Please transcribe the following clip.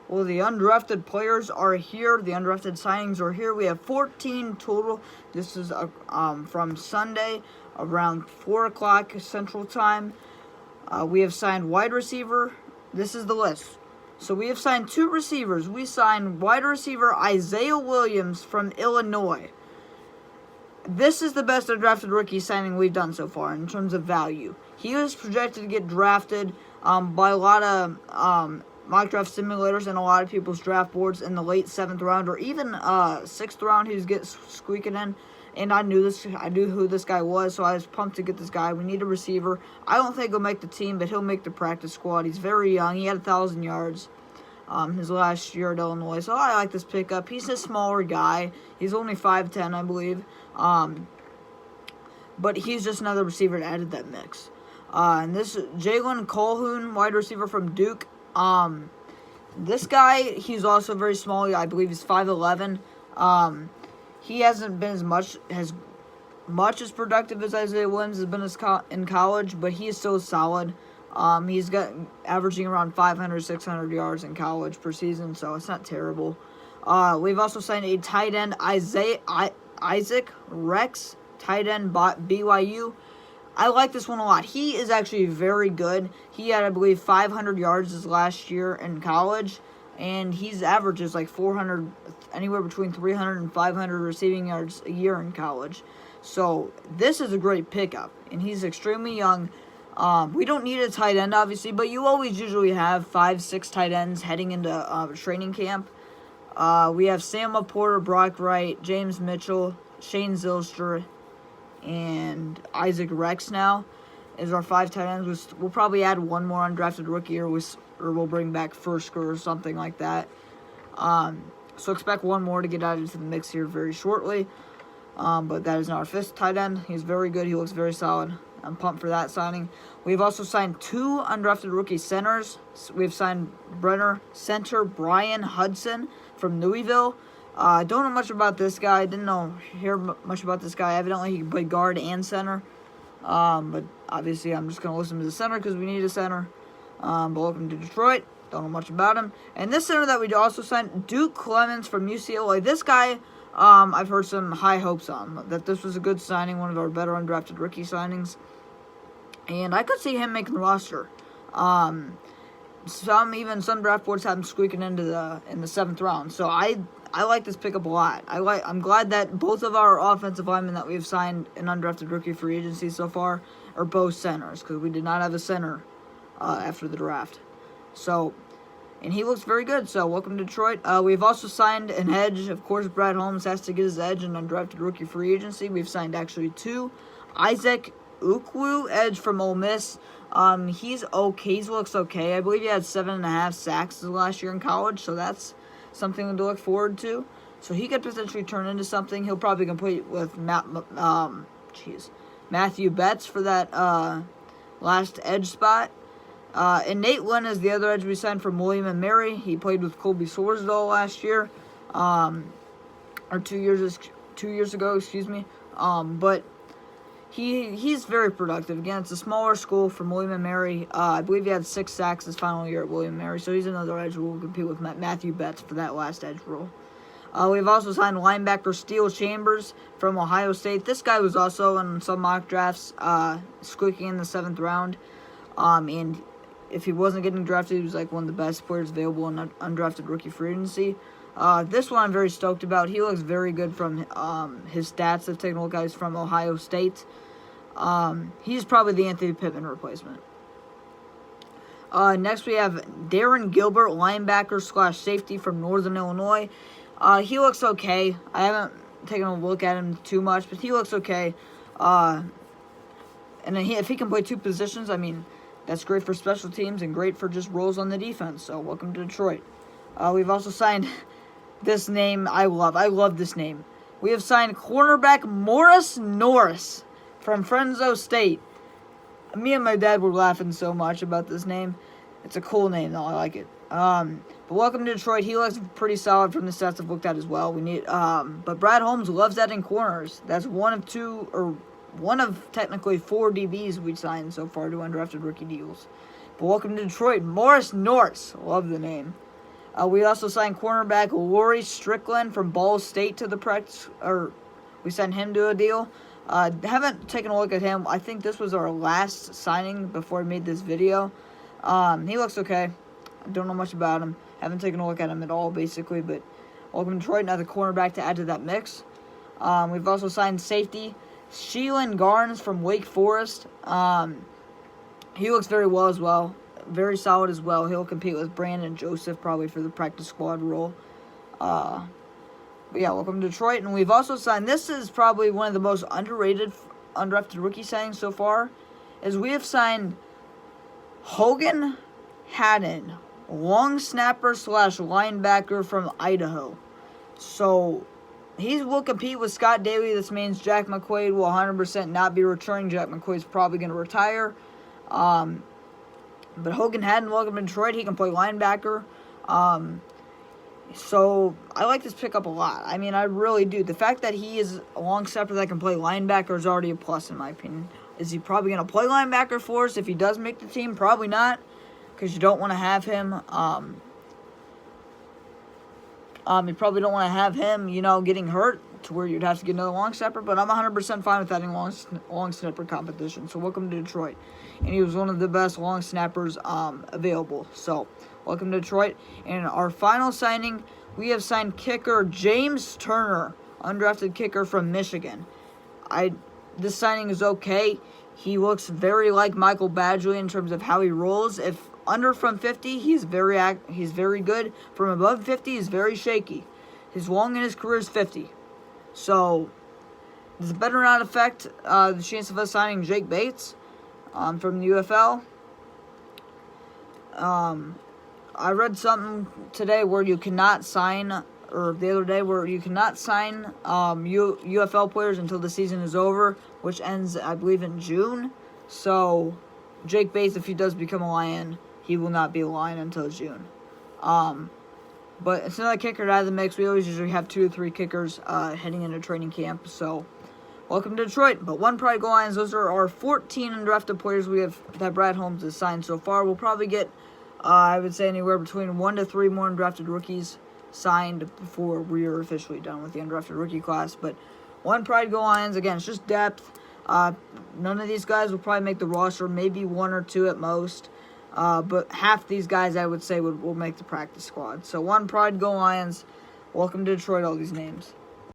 Well, the undrafted players are here. The undrafted signings are here. We have 14 total. This is from Sunday around 4 o'clock Central Time. We have signed wide receiver. This is the list. So we have signed 2 receivers. We signed wide receiver Isaiah Williams from Illinois. This is the best undrafted rookie signing we've done so far in terms of value. He was projected to get drafted by a lot of mock draft simulators and a lot of people's draft boards in the late 7th round or even 6th round. He was squeaking in, and I knew who this guy was, so I was pumped to get this guy. We need a receiver. I don't think he'll make the team, but he'll make the practice squad. He's very young. He had 1,000 yards his last year at Illinois, so I like this pickup. He's a smaller guy. He's only 5'10", I believe, but he's just another receiver to add to that mix. And this is Jalen Calhoun, wide receiver from Duke. This guy, he's also very small. I believe he's 5'11". He hasn't been as much as productive as Isaiah Williams has been in college, but he is still solid. He's got averaging around 500, 600 yards in college per season, so it's not terrible. We've also signed a tight end, Isaac Rex, tight end, BYU. I like this one a lot. He is actually very good. He had, I believe, 500 yards his last year in college, and he's averages like 400, anywhere between 300 and 500 receiving yards a year in college. So this is a great pickup, and he's extremely young. We don't need a tight end, obviously, but you always usually have 5-6 tight ends heading into training camp. We have Sam Laporta, Brock Wright, James Mitchell, Shane Zylstra, and Isaac Rex now is our 5 tight ends. We'll probably add one more undrafted rookie, or we'll bring back Fursker or something like that. So expect one more to get added to the mix here very shortly. But that is not our 5th tight end. He's very good. He looks very solid. I'm pumped for that signing. We've also signed 2 undrafted rookie centers. We've signed center Brian Hudson from Louisville. I don't know much about this guy. I didn't hear much about this guy. Evidently, he can play guard and center. But obviously, I'm just going to listen to the center because we need a center. But welcome to Detroit. Don't know much about him. And this center that we also signed, Duke Clemens from UCLA. This guy, I've heard some high hopes on. That this was a good signing, one of our better undrafted rookie signings. And I could see him making the roster. Some draft boards have him squeaking in the 7th round. So I like this pickup a lot. I'm glad that both of our offensive linemen that we've signed in undrafted rookie free agency so far are both centers, because we did not have a center after the draft. So, and he looks very good. So welcome to Detroit. We've also signed an edge. Of course, Brad Holmes has to get his edge in undrafted rookie free agency. We've signed actually 2. Isaac Ukwu, edge from Ole Miss. He's okay. He looks okay. I believe he had 7.5 sacks last year in college, so that's something to look forward to. So he could potentially turn into something. He'll probably compete with Matthew Betts for that last edge spot. And Nate Lynn is the other edge we signed from William & Mary. He played with Colby Sorsdahl last year, or 2 years ago, excuse me. But he's very productive. Again, it's a smaller school from William & Mary. I believe he had 6 sacks his final year at William & Mary, so he's another edge who will compete with Matthew Betts for that last edge role. We've also signed linebacker Steele Chambers from Ohio State. This guy was also in some mock drafts, squeaking in the 7th round. And if he wasn't getting drafted, he was like one of the best players available in undrafted rookie free agency. This one I'm very stoked about. He looks very good from his stats. I've taken a look at. He's from Ohio State. He's probably the Anthony Pittman replacement. Next we have Darren Gilbert, linebacker / safety from Northern Illinois. He looks okay. I haven't taken a look at him too much, but he looks okay. And if he can play 2 positions, I mean, that's great for special teams and great for just roles on the defense. So welcome to Detroit. We've also signed this name I love. I love this name. We have signed cornerback Morris Norris from Fresno State. Me and my dad were laughing so much about this name. It's a cool name, though. I like it. But welcome to Detroit. He looks pretty solid from the stats I've looked at as well. But Brad Holmes loves that in corners. That's one of technically 4 DBs we signed so far to undrafted rookie deals. But welcome to Detroit, Morris Norris. Love the name. We also signed cornerback Lori Strickland from Ball State to the practice, or we sent him to a deal. Haven't taken a look at him. I think this was our last signing before I made this video. He looks okay. I don't know much about him. Haven't taken a look at him at all, basically. But welcome to Detroit, another cornerback to add to that mix. We've also signed safety Sheelan Garnes from Wake Forest. He looks very well as well. Very solid as well. He'll compete with Brandon Joseph probably for the practice squad role. But yeah, welcome to Detroit. And we've also signed, this is probably one of the most underrated undrafted rookie signings so far, is we have signed Hogan Haddon, long snapper / linebacker from Idaho. So he will compete with Scott Daly. This means Jack McQuaid will 100% not be returning. Jack McQuaid's probably going to retire. But Hogan Haddon, welcome to Detroit. He can play linebacker. So I like this pickup a lot. I mean, I really do. The fact that he is a long snapper that can play linebacker is already a plus in my opinion. Is he probably going to play linebacker for us if he does make the team? Probably not, because you don't want to have him. You probably don't want to have him, getting hurt to where you'd have to get another long snapper. But I'm 100% fine with adding long snapper competition. So welcome to Detroit. And he was one of the best long snappers available. So welcome to Detroit. And our final signing, we have signed kicker James Turner, undrafted kicker from Michigan. This signing is okay. He looks very like Michael Badgley in terms of how he rolls. If under from 50, he's very good. From above 50, he's very shaky. His long in his career is 50. So does it better not affect the chance of us signing Jake Bates from the UFL? I read something today where you cannot sign, or the other day where you cannot sign UFL players until the season is over, which ends, I believe, in June. So Jake Bates, if he does become a Lion, he will not be a Lion until June. But it's another kicker out of the mix. We always usually have 2 or 3 kickers heading into training camp. So welcome to Detroit. But one Pride Go Lions. Those are our 14 undrafted players we have that Brad Holmes has signed so far. We'll probably get, I would say, anywhere between 1 to 3 more undrafted rookies signed before we are officially done with the undrafted rookie class. But one Pride Go Lions. Again, it's just depth. None of these guys will probably make the roster. Maybe 1 or 2 at most. But half these guys, I would say, will make the practice squad. So one Pride Go Lions. Welcome to Detroit, all these names.